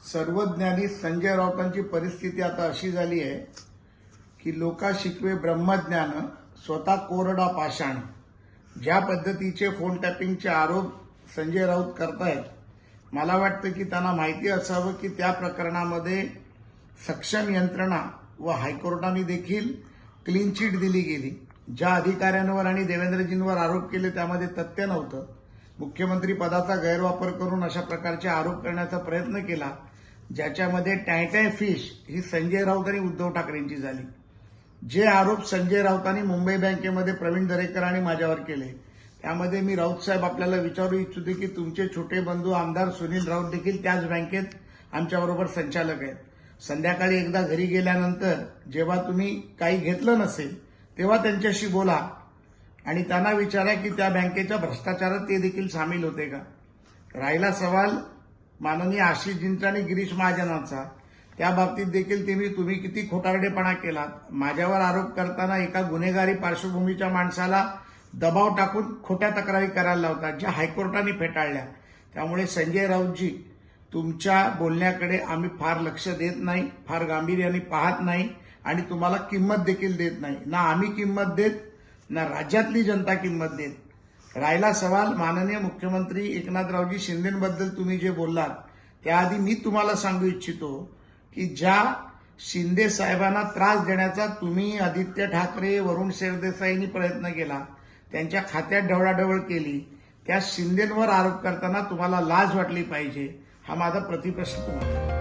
सर्वज्ञानी संजय राऊतांची परिस्थिती आता अशी झाली आहे की लोका शिकवे ब्रह्मज्ञान स्वतः कोरडा पाषाण. ज्या पद्धतीचे फोन टॅपिंगचे आरोप संजय राऊत करतायत, मला वाटतं की त्यांना माहिती असावं की त्या प्रकरणामध्ये सक्षम यंत्रणा व हायकोर्टाने देखील क्लीन चिट दिली गेली. ज्या अधिकाऱ्यांवर आणि देवेंद्रजींवर आरोप केले त्यामध्ये तथ्य नव्हतं. मुख्यमंत्री पदाचा गैरवापर करून अशा प्रकारचे आरोप करण्याचा प्रयत्न केला, ज्याच्यामध्ये टाय फिश ही संजय राऊत आणि उद्धव ठाकरेंची झाली. जे आरोप संजय राऊतांनी मुंबई बँकेमध्ये प्रवीण दरेकर आणि माझ्यावर केले, त्यामध्ये मी राऊत साहेब आपल्याला विचारू इच्छितो की तुमचे छोटे बंधू आमदार सुनील राऊत देखील त्याच बँकेत आमच्याबरोबर संचालक आहेत. संध्याकाळी एकदा घरी गेल्यानंतर जेव्हा तुम्ही काही घेतलं नसेल तेव्हा त्यांच्याशी बोला आणि त्यांना विचारा की त्या बँकेच्या भ्रष्टाचारात ते देखील सामील होते का. राहिला सवाल माननीय आशिषजींचा आणि गिरीश महाजनांचा, त्या बाबतीत देखील तुम्ही किती खोटारडेपणा केलात. माझ्यावर आरोप करताना एका गुन्हेगारी पार्श्वभूमीच्या माणसाला दबाव टाकून खोट्या तक्रारी करायला लावतात, ज्या हायकोर्टाने फेटाळल्या. त्यामुळे संजय राऊतजी, तुमच्या बोलण्याकडे आम्ही फार लक्ष देत नाही, फार गांभीर्याने पाहत नाही आणि तुम्हाला किंमत देखील देत नाही. ना आम्ही किंमत देत, ना राज्यातली जनता किंमत देत. राहिला सवाल माननीय मुख्यमंत्री एकनाथरावजी शिंदेबद्दल तुम्ही जे बोललात, त्याआधी मी तुम्हाला सांगू इच्छितो की ज्या शिंदे साहेबांना त्रास देण्याचा तुम्ही, आदित्य ठाकरे, वरुण सरदेसाईंनी प्रयत्न केला, त्यांच्या खात्यात ढवळाढवळ केली, त्या शिंदेंवर आरोप करताना तुम्हाला लाज वाटली पाहिजे. हा माझा प्रतिप्रश्न तुम्हाला.